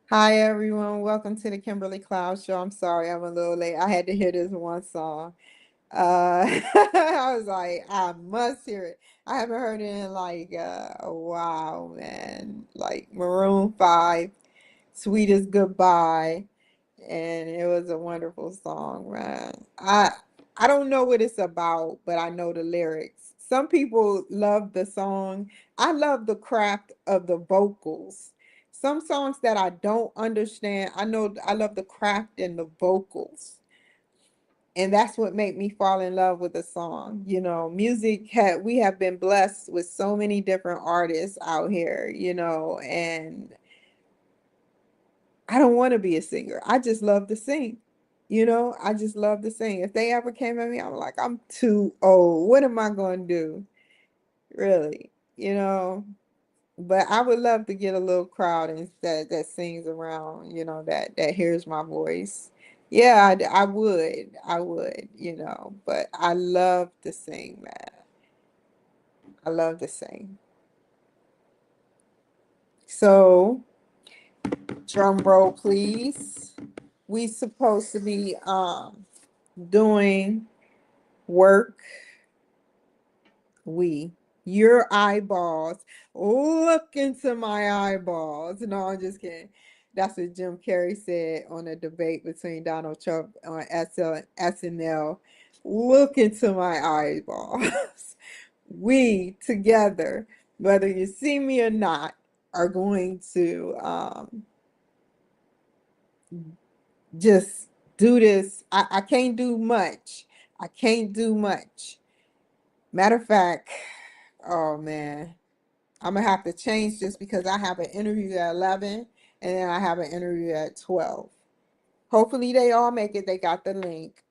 Hi everyone, welcome to the Kimberly Cloud Show. I'm sorry I'm a little late. I had to hear this one song. I was like, I must hear it. I haven't heard it in like a while, man. Like Maroon 5, Sweet as Goodbye, and it was a wonderful song, man. I don't know what it's about, but I know the lyrics. Some people love the song. I love the craft of the vocals. Some songs that I don't understand, I know I love the craft in the vocals. And that's what made me fall in love with the song. Music had we have been blessed with so many different artists out here, and I don't want to be a singer. I just love to sing. I just love to sing. If they ever came at me, I'm like, I'm too old. What am I going to do? Really, But I would love to get a little crowd and that sings around, that hears my voice. Yeah, I would, but I love to sing, man. I love to sing. So, drum roll, please. We supposed to be doing work. We Your eyeballs. Look into my eyeballs. No, I'm just kidding. That's what Jim Carrey said on a debate between Donald Trump on SNL. Look into my eyeballs. We together, whether you see me or not, are going to just do this. I can't do much. I can't do much. Matter of fact, oh man, I'm gonna have to change this because I have an interview at 11 and then I have an interview at 12. Hopefully they all make it. They got the link.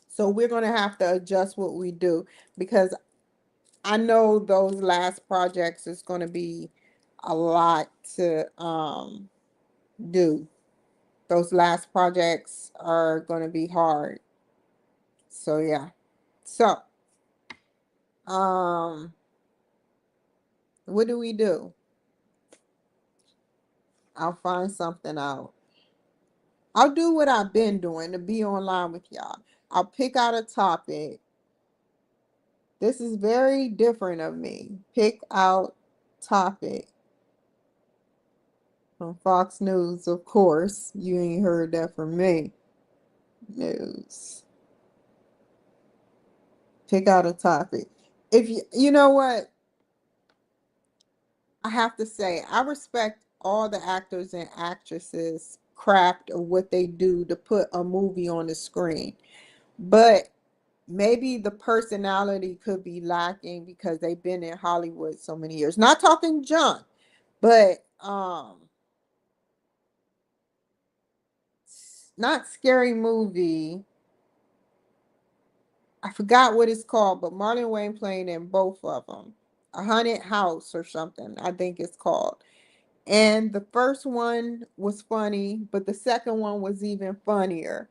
So we're gonna have to adjust what we do because I know those last projects is gonna be a lot to do. Those last projects are gonna be hard. So yeah. So um what do we do? I'll find something out. I'll do what I've been doing to be online with y'all. I'll pick out a topic. This is very different of me. Pick out topic from Fox News, of course. You ain't heard that from me. News. Pick out a topic. If you know what, I have to say, I respect all the actors and actresses' craft of what they do to put a movie on the screen. But maybe the personality could be lacking because they've been in Hollywood so many years. Not talking junk, but not Scary Movie. I forgot what it's called, but Marlon Wayne playing in both of them. A Haunted House or something, I think it's called. And the first one was funny, but the second one was even funnier.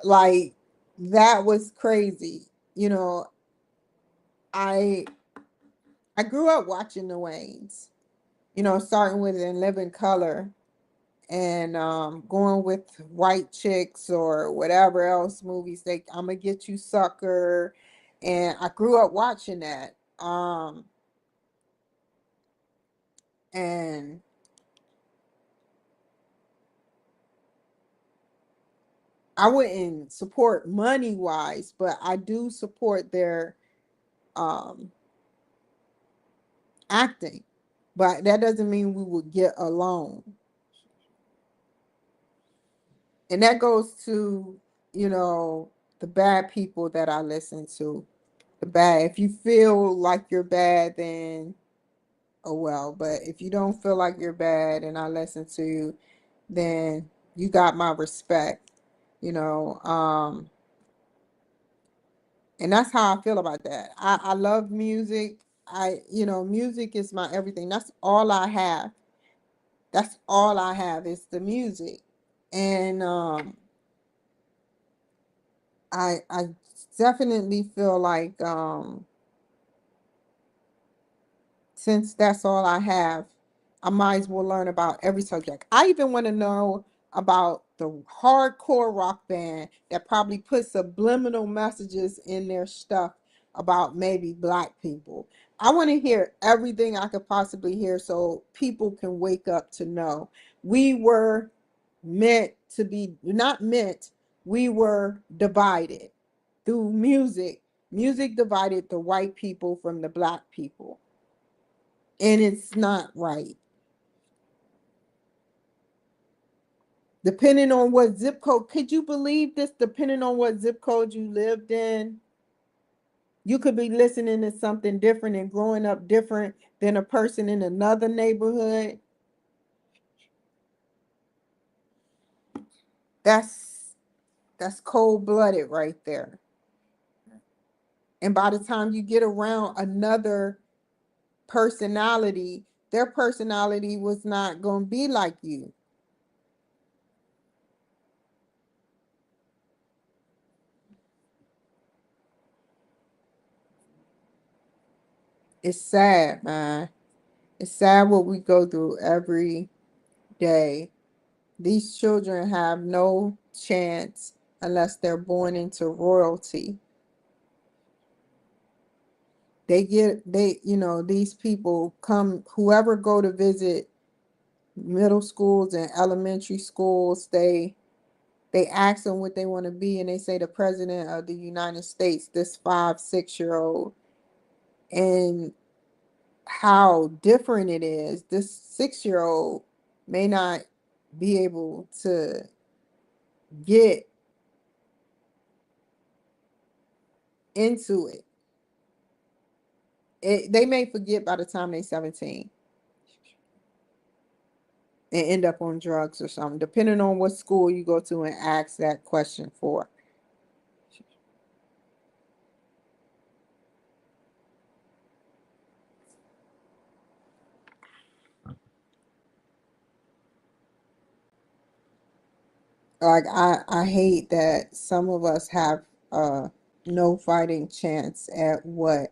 Like that was crazy. You know, I I grew up watching the Waynes. Starting with In Living Color and going with White Chicks or whatever else movies they I'm gonna get you sucker. And I grew up watching that. And I wouldn't support money wise, but I do support their um acting. But that doesn't mean we would get along. And that goes to, you know, the bad people that I listen to. The bad. If you feel like you're bad, then oh well. But if you don't feel like you're bad and I listen to you, then you got my respect, you know. And that's how I feel about that. I love music. Music is my everything. That's all I have. That's all I have is the music. And I definitely feel like since that's all I have, I might as well learn about every subject. I even want to know about the hardcore rock band that probably puts subliminal messages in their stuff about maybe black people. I want to hear everything I could possibly hear so people can wake up to know we were meant to be, not meant, we were divided through music. Music divided the white people from the black people, and it's not right. Depending on what zip code, could you believe this? Depending on what zip code you lived in, you could be listening to something different and growing up different than a person in another neighborhood. That's that's cold-blooded right there. And by the time you get around another personality, their personality was not going to be like you. It's sad, man. It's sad what we go through every day. These children have no chance unless they're born into royalty. These people come, whoever go to visit middle schools and elementary schools, they ask them what they want to be, and they say the president of the United States, this 5, 6 year old, and how different it is. This 6 year old may not be able to get into they may forget by the time they're 17 and end up on drugs or something, depending on what school you go to and ask that question for. Like I hate that some of us have no fighting chance at what,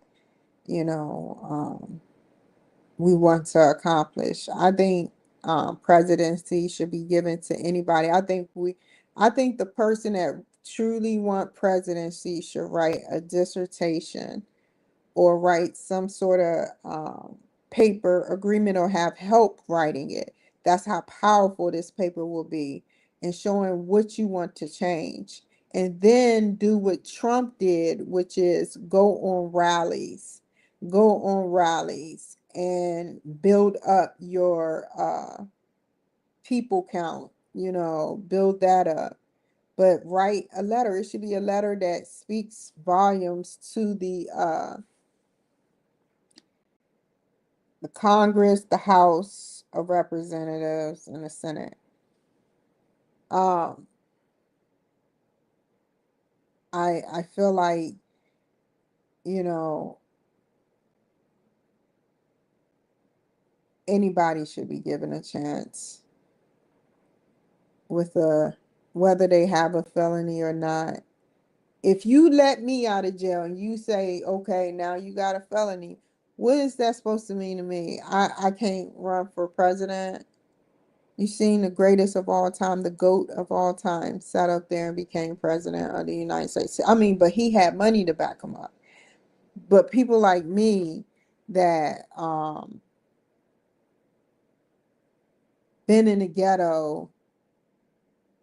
you know, we want to accomplish. I think presidency should be given to anybody. I think the person that truly want presidency should write a dissertation or write some sort of paper agreement or have help writing it. That's how powerful this paper will be in showing what you want to change. And then do what Trump did, which is go on rallies and build up your people count, build that up. But write a letter. It should be a letter that speaks volumes to the Congress, the House of Representatives, and the Senate. Um, I feel like, you know, anybody should be given a chance with whether they have a felony or not. If you let me out of jail and you say, okay, now you got a felony, what is that supposed to mean to me? I can't run for president. You seen the greatest of all time, the GOAT of all time, sat up there and became president of the United States. I mean, but he had money to back him up. But people like me that been in the ghetto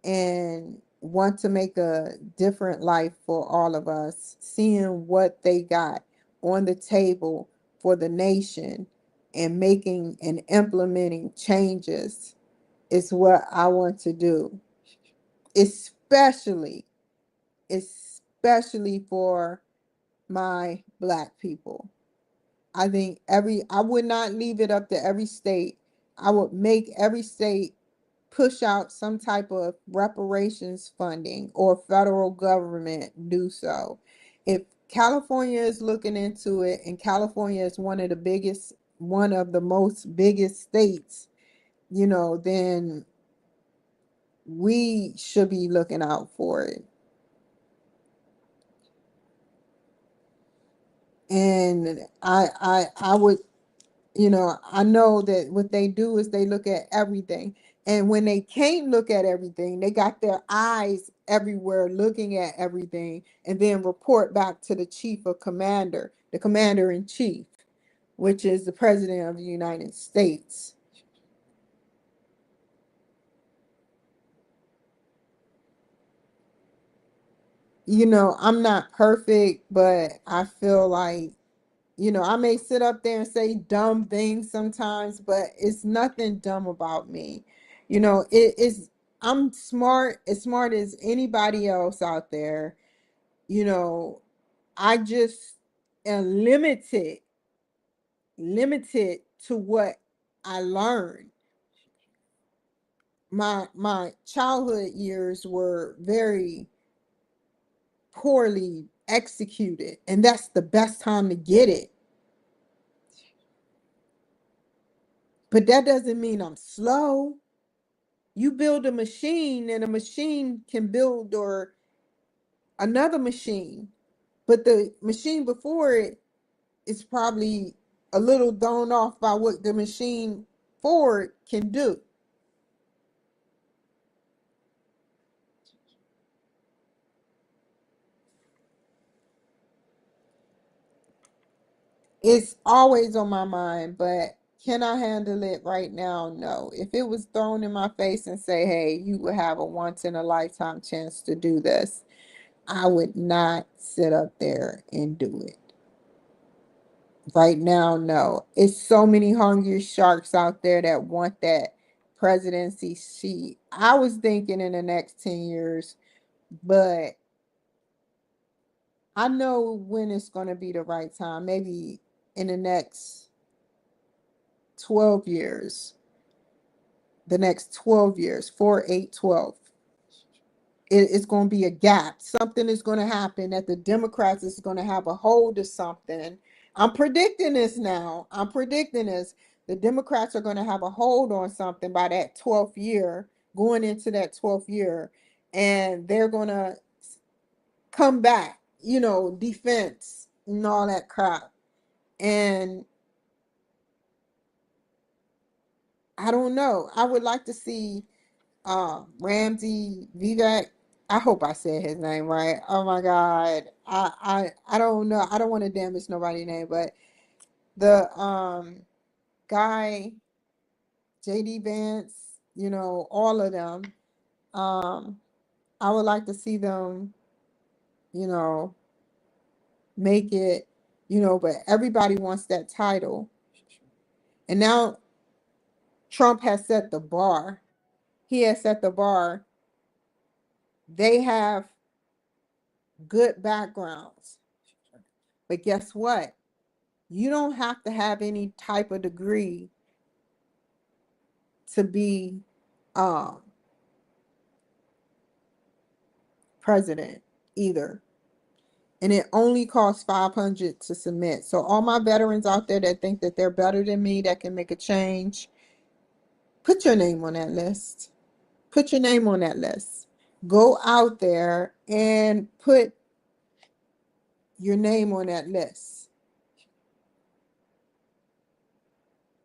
and want to make a different life for all of us, seeing what they got on the table for the nation and making and implementing changes is what I want to do. Especially especially for my black people. I think I would not leave it up to every state. I would make every state push out some type of reparations funding or federal government do so. If California is looking into it, and California is one of the most biggest states, then we should be looking out for it. And I would I know that what they do is they look at everything. And when they can't look at everything, they got their eyes everywhere looking at everything and then report back to the chief of commander, the commander in chief, which is the president of the United States. I'm not perfect, but I feel like, I may sit up there and say dumb things sometimes, but it's nothing dumb about me. It is, I'm smart, as smart as anybody else out there. You know, I just am limited to what I learned. My childhood years were very poorly executed, and that's the best time to get it. But that doesn't mean I'm slow. You build a machine and a machine can build or another machine, but the machine before it is probably a little thrown off by what the machine forward can do. It's always on my mind, but can I handle it right now? No. If it was thrown in my face and say, hey, you would have a once in a lifetime chance to do this, I would not sit up there and do it. Right now, no. It's so many hungry sharks out there that want that presidency seat. I was thinking in the next 10 years, but I know when it's going to be the right time. Maybe in the next 12 years. The next 12 years, 4, 8, 12. It's going to be a gap. Something is going to happen that the Democrats is going to have a hold of something. I'm predicting this now. I'm predicting this. The Democrats are going to have a hold on something by that 12th year, going into that 12th year, and they're going to come back, defense and all that crap. And I don't know. I would like to see Ramsey Vivek. I hope I said his name right. Oh my God. I don't know. I don't want to damage nobody's name, but the guy, JD Vance, all of them. Um I would like to see them, you know, make it, but everybody wants that title. And now Trump has set the bar. He has set the bar. They have good backgrounds. But guess what? You don't have to have any type of degree to be um, president either. And it only costs 500 to submit. So all my veterans out there that think that they're better than me, that can make a change, put your name on that list. Put your name on that list. Go out there and put your name on that list.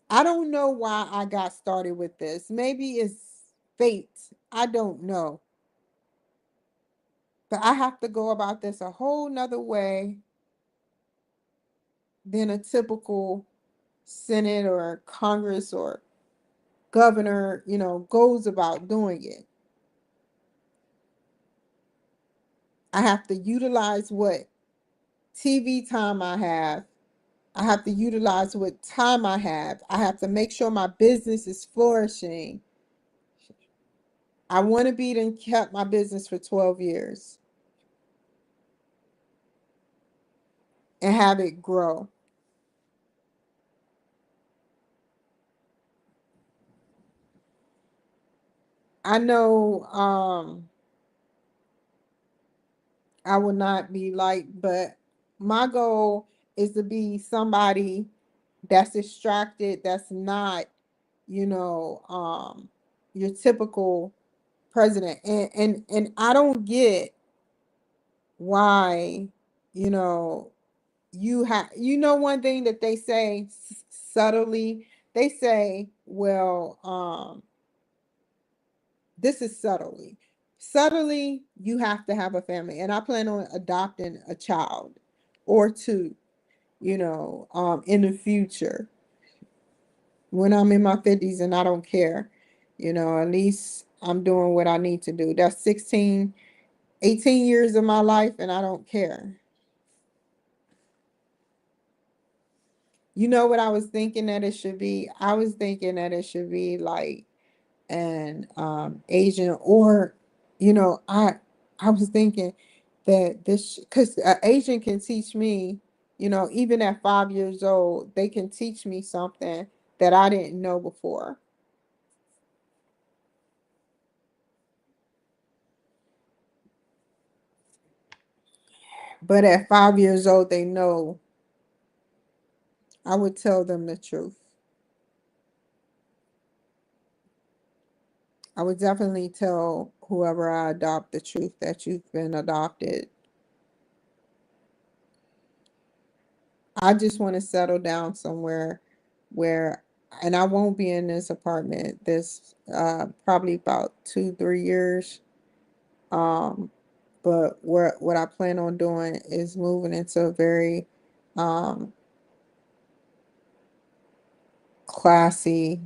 I don't know why I got started with this. Maybe it's fate. I don't know. But I have to go about this a whole nother way than a typical Senate or Congress or governor, goes about doing it. I have to utilize what TV time I have. I have to utilize what time I have. I have to make sure my business is flourishing. I want to be and kept my business for 12 years and have it grow. I know I will not be liked, but my goal is to be somebody that's distracted, that's not, you know, um, your typical president. And I don't get why, you know, one thing that they say, subtly, they say, well, this is subtly you have to have a family, and I plan on adopting a child or two, in the future when I'm in my 50s, and I don't care. At least I'm doing what I need to do. That's 16, 18 years of my life, and I don't care. You know what I was thinking that it should be? I was thinking that it should be like an Asian, or I was thinking that this, because an Asian can teach me, even at 5 years old, they can teach me something that I didn't know before. But at 5 years old, they know. I would tell them the truth. I would definitely tell whoever I adopt the truth, that you've been adopted. I just want to settle down somewhere where, and I won't be in this apartment this probably about 2, 3 years. Um, but what I plan on doing is moving into a very um, classy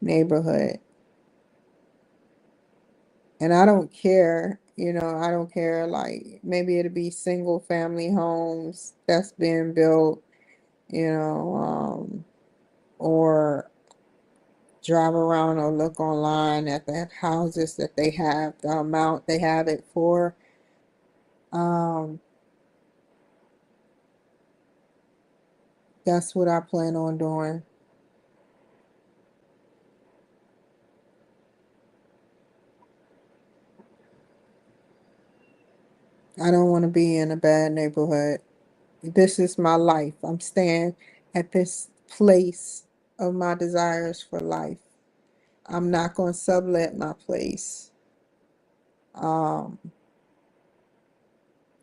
neighborhood. And I don't care, I don't care, like maybe it'll be single family homes that's being built, or drive around or look online at the houses that they have, the amount they have it for. Um, that's what I plan on doing. I don't want to be in a bad neighborhood. This is my life. I'm staying at this place of my desires for life. I'm not going to sublet my place. Um,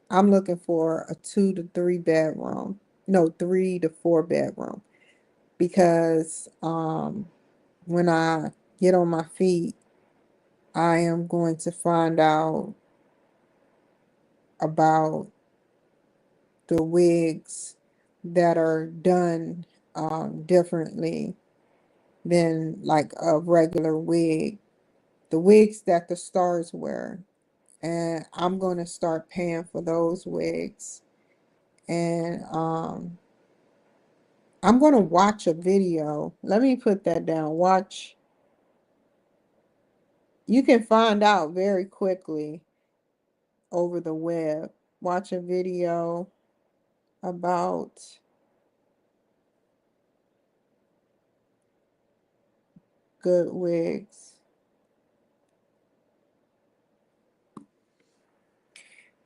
I'm looking for a 2 to 3 bedroom. No, 3 to 4 bedroom, because when I get on my feet, I am going to find out about the wigs that are done differently than like a regular wig. The wigs that the stars wear. And I'm going to start paying for those wigs. And I'm going to watch a video. Let me put that down. Watch. You can find out very quickly over the web. Watch a video about good wigs.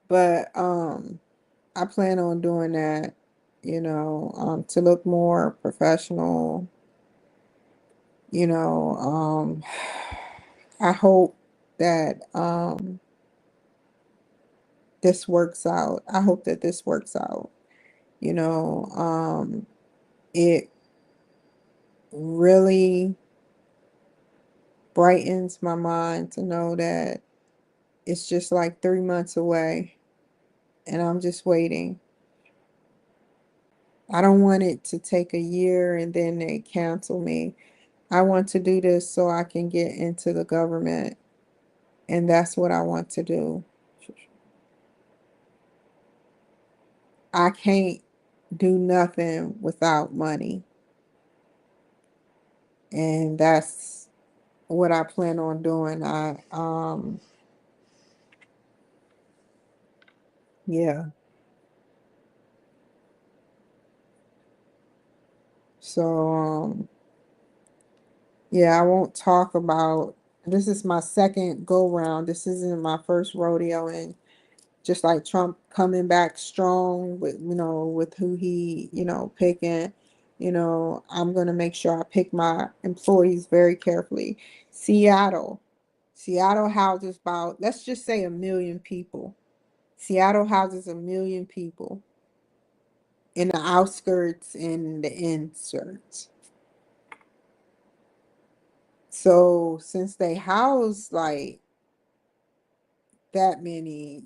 But I plan on doing that, to look more professional, you know, um I hope that this works out. I hope that this works out. You know, it really brightens my mind to know that it's just like 3 months away, and I'm just waiting. I don't want it to take a year and then they cancel me. I want to do this so I can get into the government, and that's what I want to do. I can't do nothing without money, and that's what I plan on doing. Yeah. So yeah, I won't talk about, this is my second go round. This isn't my first rodeo, and just like Trump coming back strong with, with who he, picking, I'm going to make sure I pick my employees very carefully. Seattle. Seattle houses about, let's just say, 1 million people. Seattle houses 1 million people. in the outskirts and the inserts. So since they house like that many,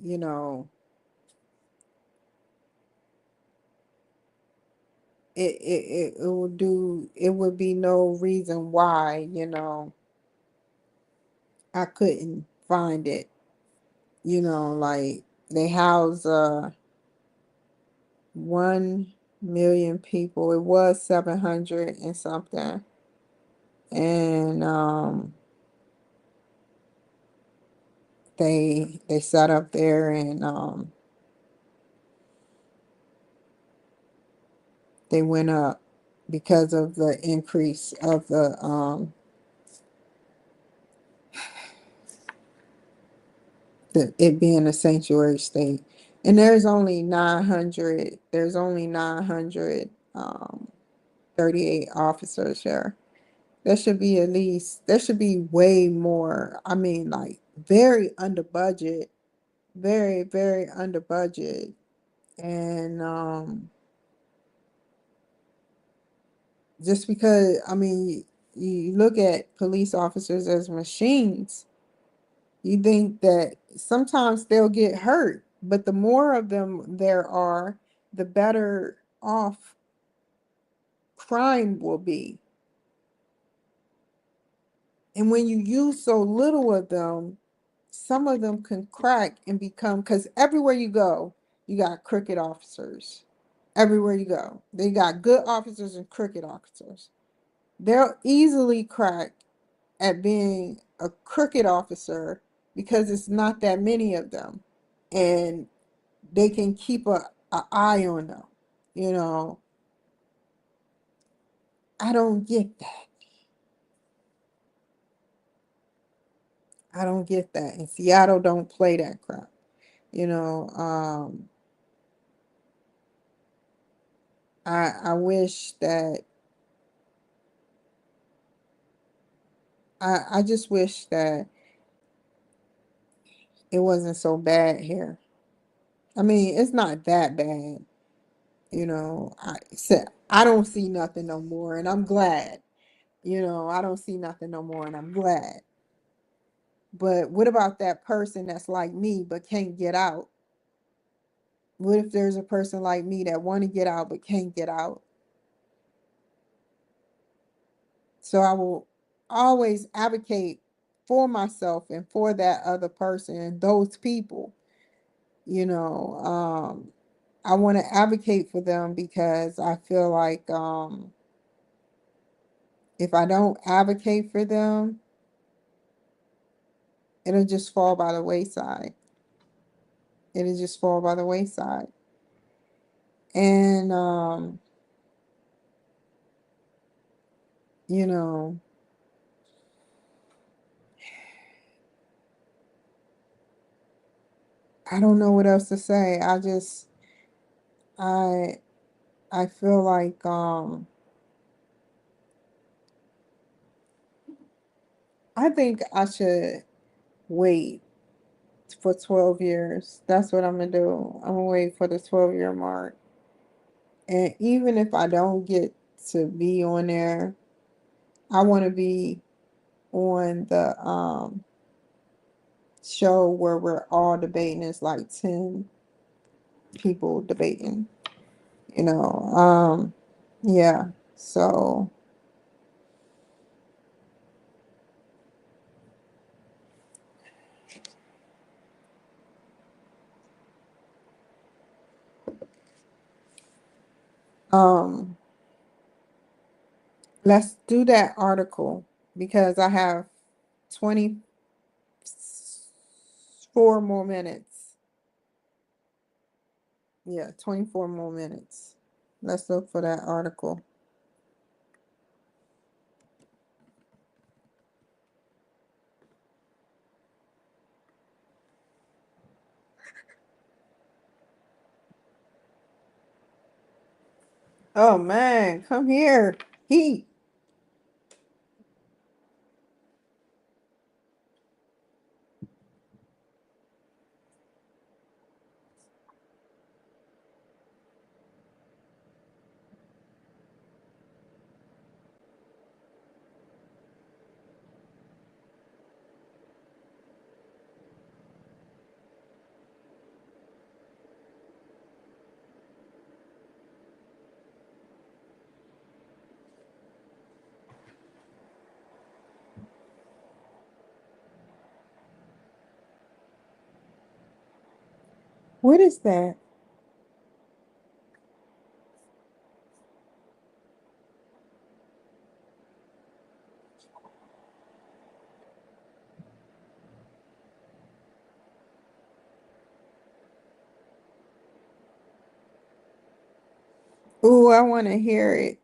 it would be no reason why, I couldn't find it. Like they house 1 million people. It was 700 and something. And they set up there, and they went up because of the increase of the it being a sanctuary state. And there's only 900 38 officers here. There should be way more. I mean, like, very under budget, very, very under budget. And just because, I mean, you look at police officers as machines, you think that sometimes they'll get hurt, but the more of them there are, the better off crime will be. And when you use so little of them, some of them can crack and become, because everywhere you go, you got crooked officers. Everywhere you go, they got good officers and crooked officers. They'll easily crack at being a crooked officer because it's not that many of them. And they can keep a eye on them. You know, I don't get that. I don't get that. And Seattle don't play that crap. You know, I wish that I just wish that it wasn't so bad here. I mean, it's not that bad. I don't see nothing no more, and I'm glad. I don't see nothing no more, and I'm glad. But what about that person that's like me but can't get out? What if there's a person like me that want to get out but can't get out? So I will always advocate for myself and for that other person and those people. You know, I want to advocate for them because I feel like if I don't advocate for them, it'll just fall by the wayside. It'll just fall by the wayside. And you know, I don't know what else to say. I I feel like I think I should wait for 12 years. That's what I'm gonna do. I'm gonna wait for the 12-year mark. And even if I don't get to be on there, I want to be on the show where we're all debating. It's like 10 people debating, you know. Yeah. So um let's do that article because I have 24 more minutes. Yeah, 24 more minutes. Let's look for that article. Oh man, come here. Heat. What is that? Ooh, I want to hear it.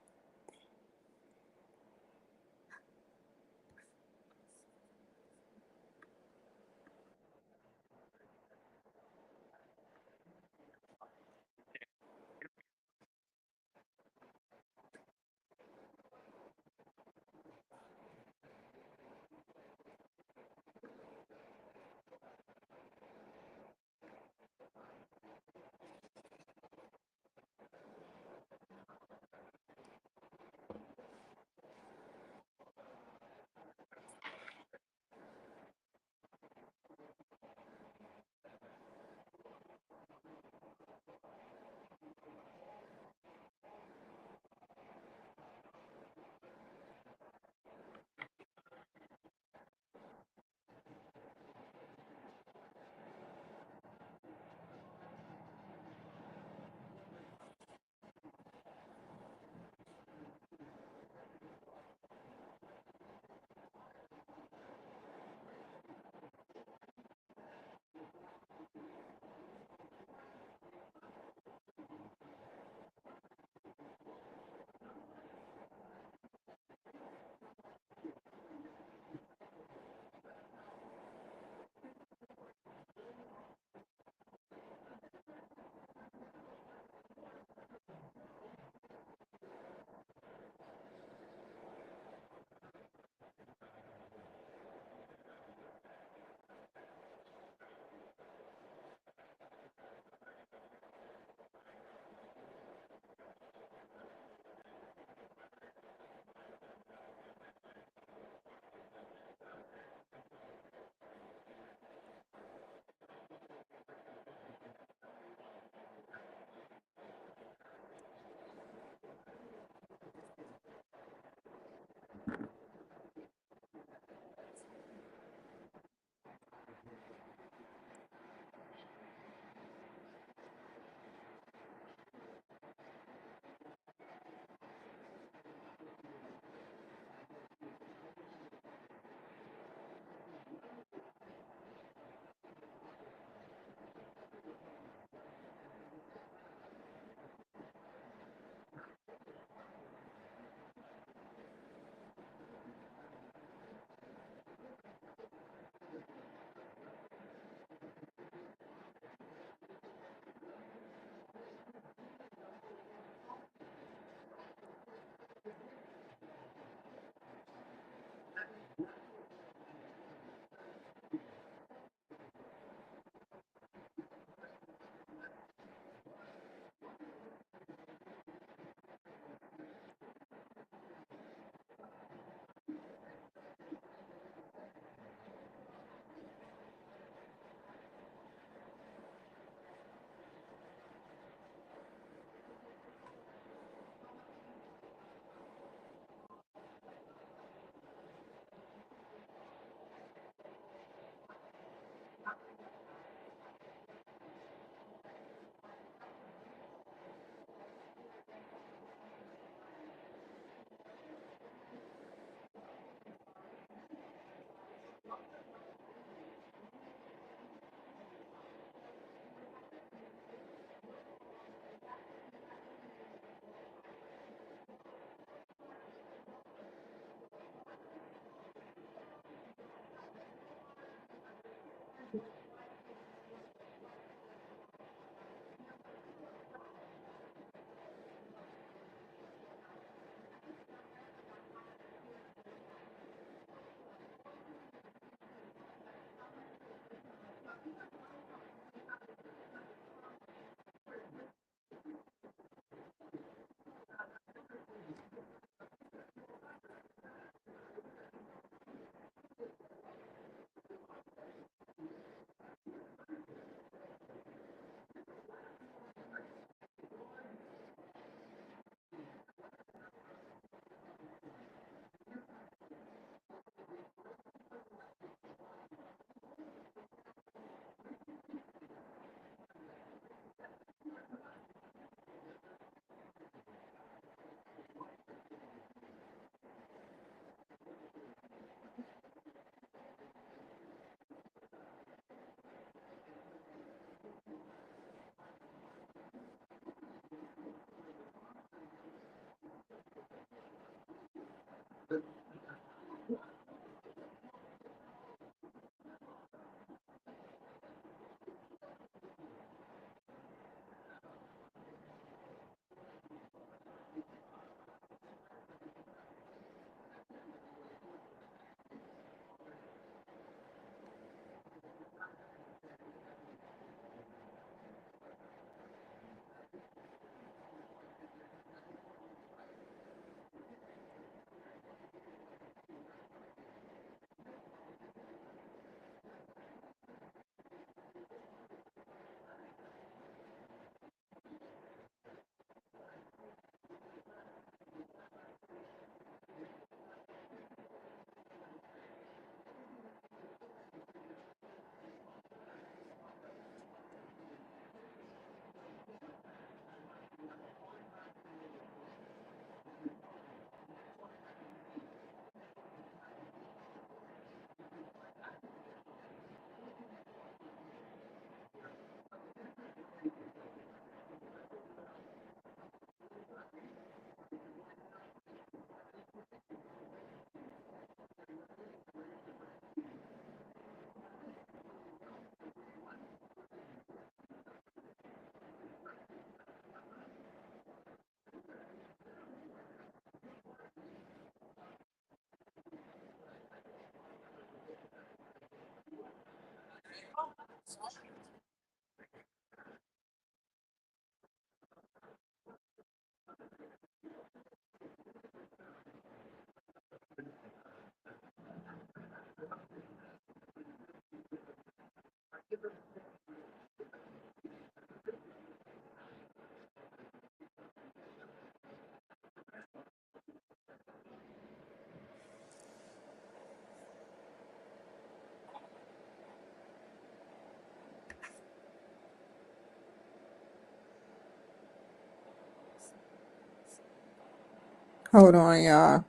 Hold on, y'all.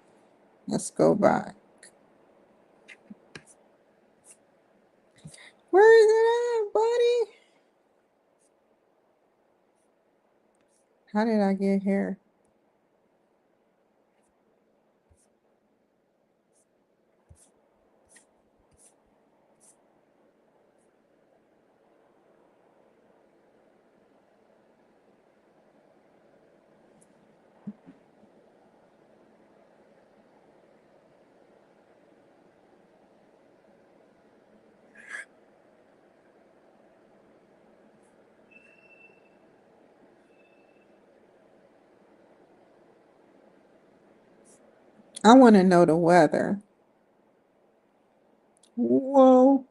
Let's go back. Where is it at, buddy? How did I get here? I want to know the weather. Whoa.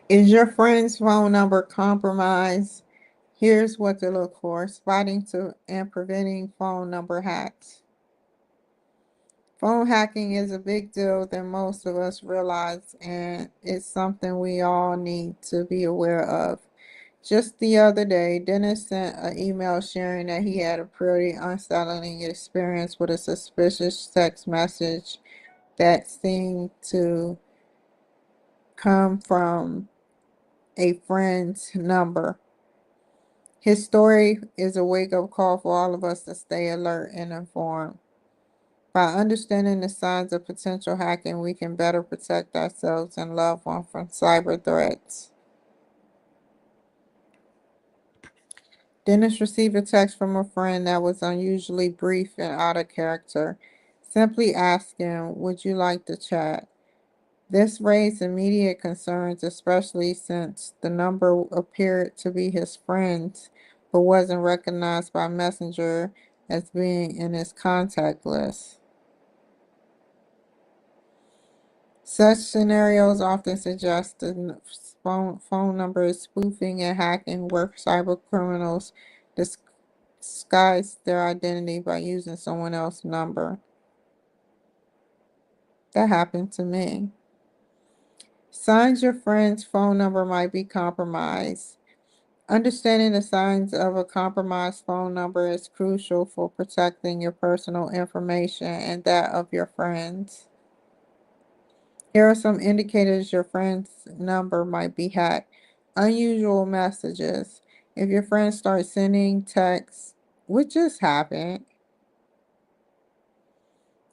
Is your friend's phone number compromised? Here's what to look for: spotting to and preventing phone number hacks. Phone hacking is a big deal than most of us realize, and it's something we all need to be aware of. Just the other day, Dennis sent an email sharing that he had a pretty unsettling experience with a suspicious text message that seemed to come from a friend's number. His story is a wake-up call for all of us to stay alert and informed. By understanding the signs of potential hacking, we can better protect ourselves and loved ones from cyber threats. Dennis received a text from a friend that was unusually brief and out of character, simply asking, "Would you like to chat?" This raised immediate concerns, especially since the number appeared to be his friend's, but wasn't recognized by Messenger as being in his contact list. Such scenarios often suggest the phone number is spoofing and hacking, where cyber criminals disguise their identity by using someone else's number. That happened to me. Signs your friend's phone number might be compromised. Understanding the signs of a compromised phone number is crucial for protecting your personal information and that of your friends. Here are some indicators your friend's number might be hacked. Unusual messages. If your friend starts sending texts, which just happened,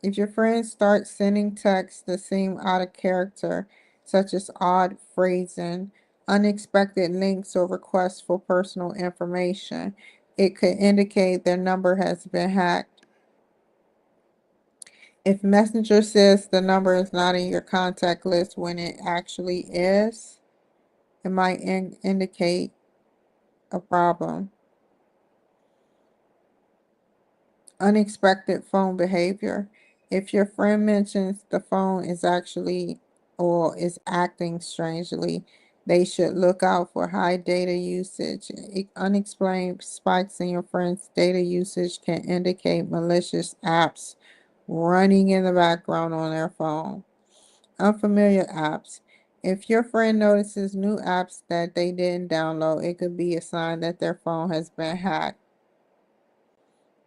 if your friend starts sending texts that seem out of character, such as odd phrasing, unexpected links, or requests for personal information. It could indicate their number has been hacked. If Messenger says the number is not in your contact list when it actually is, it might indicate a problem. Unexpected phone behavior. If your friend mentions the phone is actually or is acting strangely, they should look out for high data usage. Unexplained spikes in your friend's data usage can indicate malicious apps running in the background on their phone. Unfamiliar apps. If your friend notices new apps that they didn't download, it could be a sign that their phone has been hacked.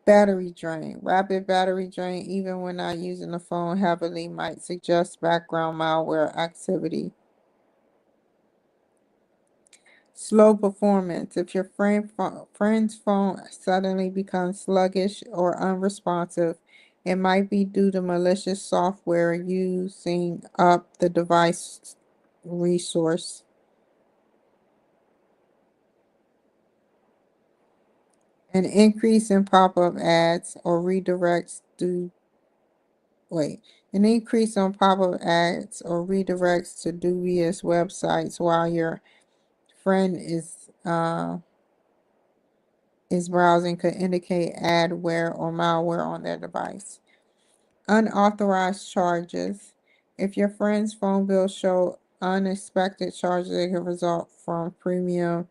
Battery drain. Rapid battery drain, even when not using the phone heavily, might suggest background malware activity. Slow performance. If your friend's phone suddenly becomes sluggish or unresponsive, it might be due to malicious software using up the device resource. An increase in pop-up ads or redirects due wait, an increase on pop-up ads or redirects to dubious websites while your friend is browsing could indicate adware or malware on their device. Unauthorized charges. If your friend's phone bill show unexpected charges, it can result from premium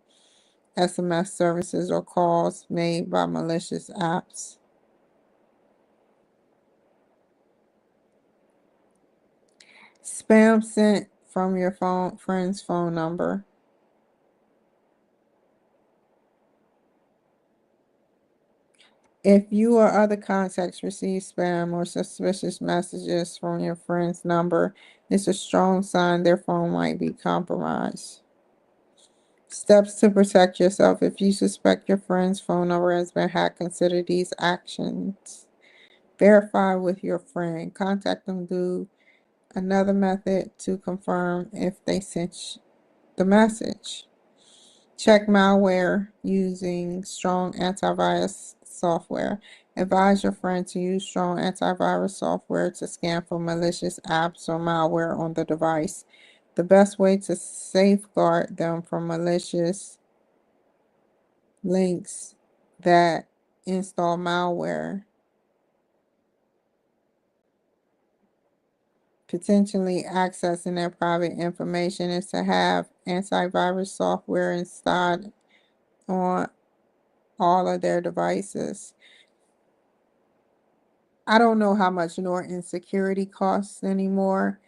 SMS services or calls made by malicious apps. Spam sent from your friend's phone number. If you or other contacts receive spam or suspicious messages from your friend's number, it's a strong sign their phone might be compromised. Steps to protect yourself. If you suspect your friend's phone number has been hacked, consider these actions. Verify with your friend. Contact them through another method to confirm if they sent the message. Check malware using strong antivirus software. Advise your friend to use strong antivirus software to scan for malicious apps or malware on the device. The best way to safeguard them from malicious links that install malware, potentially accessing their private information, is to have antivirus software installed on all of their devices. I don't know how much Norton security costs anymore.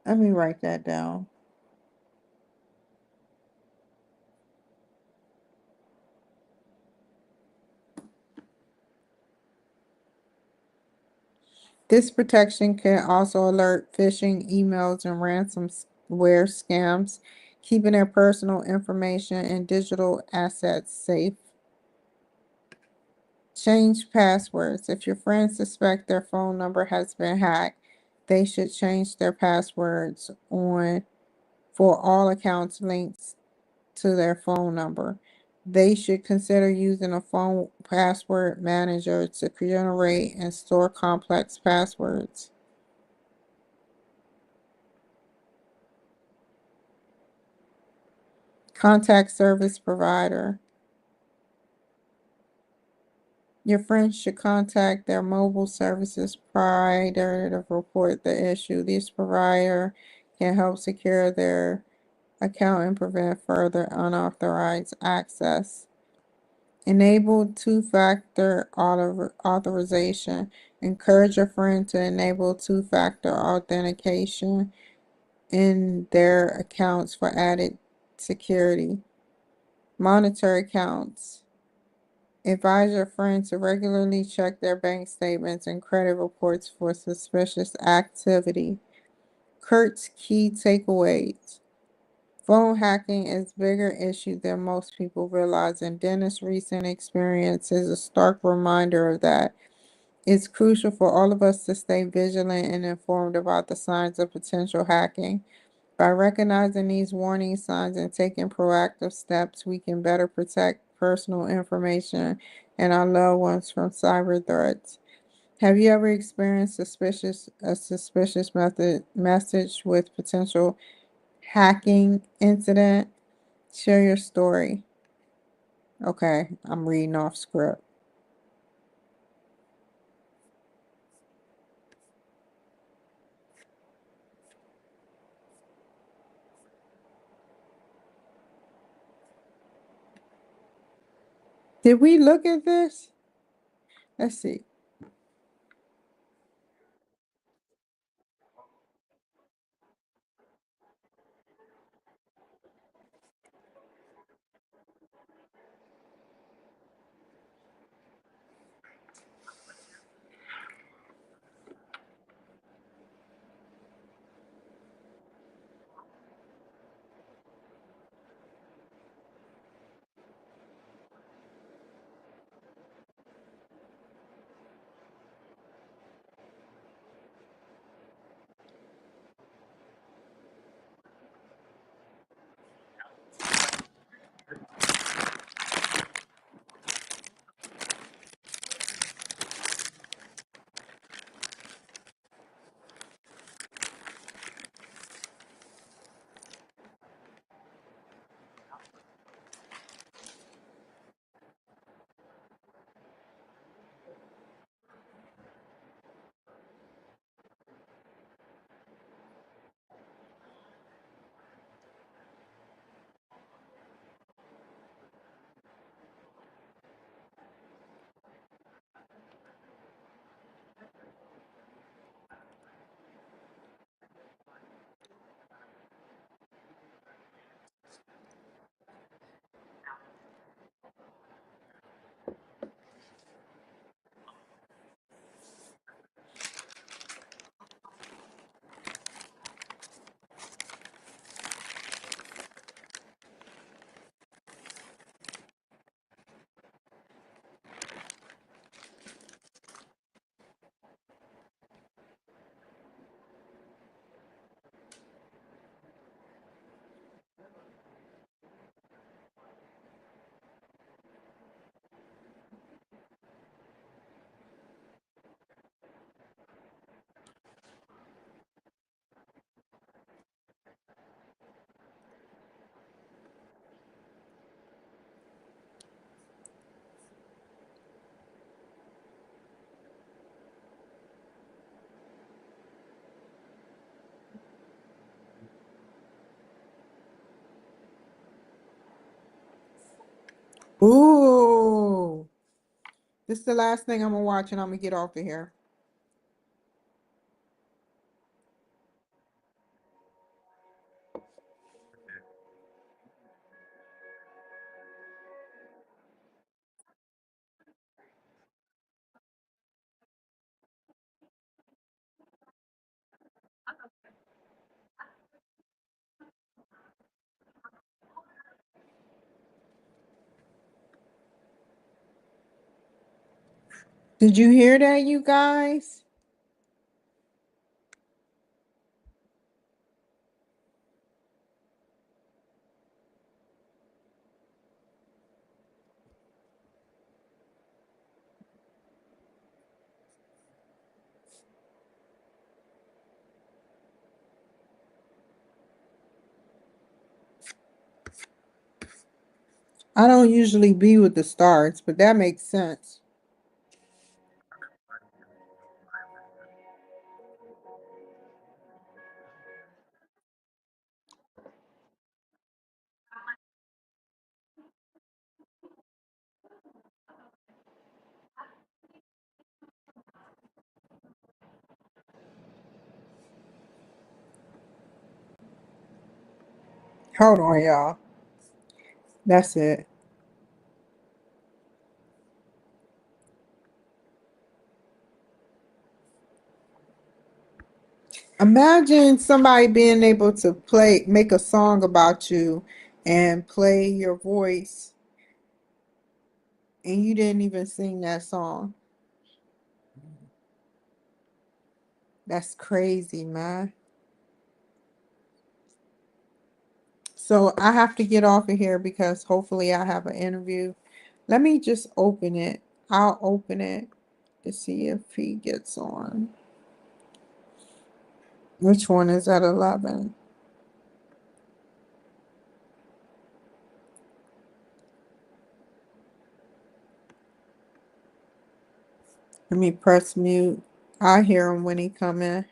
Let me write that down. This protection can also alert phishing emails and ransomware scams, keeping their personal information and digital assets safe. Change passwords. If your friends suspect their phone number has been hacked, they should change their passwords on for all accounts linked to their phone number. They should consider using a phone password manager to generate and store complex passwords. Contact service provider. Your friends should contact their mobile services provider to report the issue. This provider can help secure their account and prevent further unauthorized access. Enable two-factor authorization. Encourage your friend to enable two-factor authentication in their accounts for added security. Monitor accounts. Advise your friend to regularly check their bank statements and credit reports for suspicious activity. Kurt's key takeaways. Phone hacking is a bigger issue than most people realize, and Dennis' recent experience is a stark reminder of that. It's crucial for all of us to stay vigilant and informed about the signs of potential hacking. By recognizing these warning signs and taking proactive steps, we can better protect personal information and our loved ones from cyber threats. Have you ever experienced a suspicious message with potential hacking incident? Share your story. Okay, I'm reading off script. Did we look at this? Let's see. Ooh, this is the last thing I'm gonna watch, and I'm gonna get off of here. Did you hear that, you guys? I don't usually be with the stars, but that makes sense. Hold on, y'all. That's it. Imagine somebody being able to make a song about you and play your voice, and you didn't even sing that song. That's crazy, man. So I have to get off of here because hopefully I have an interview. Let me just open it. I'll open it to see if he gets on. Which one is at 11? Let me press mute. I hear him when he come in.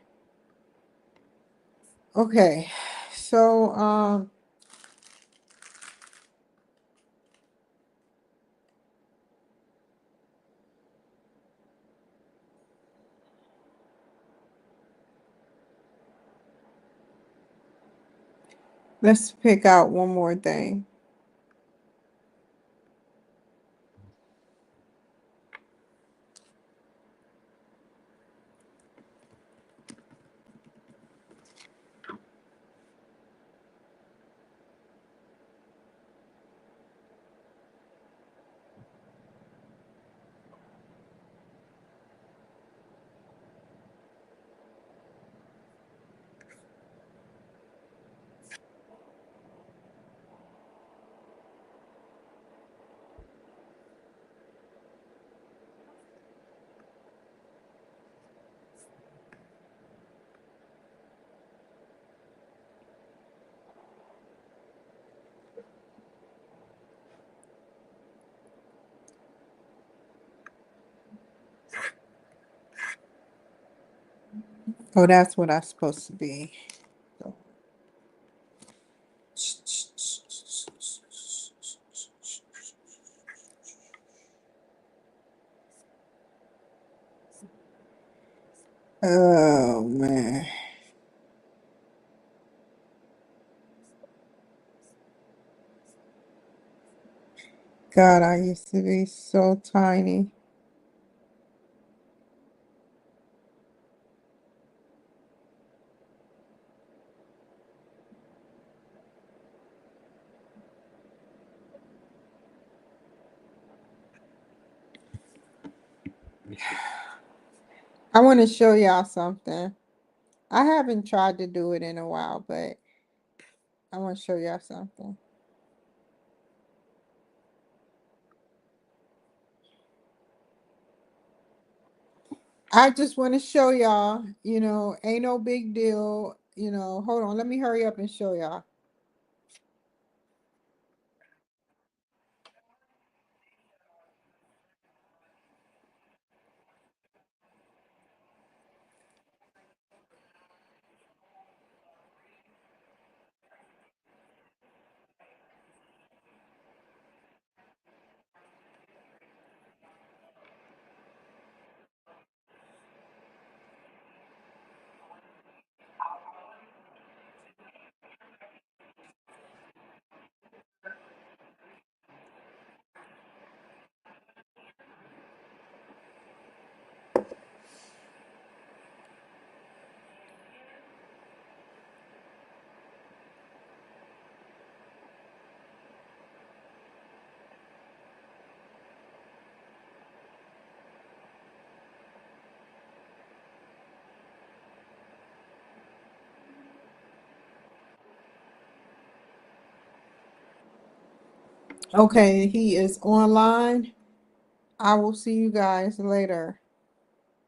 Okay. So let's pick out one more thing. Oh, that's what I'm supposed to be. Oh man. God, I used to be so tiny. I want to show y'all something. I haven't tried to do it in a while, but I want to show y'all something. I just want to show y'all, ain't no big deal. Hold on, let me hurry up and show y'all. Okay, he is online. I will see you guys later.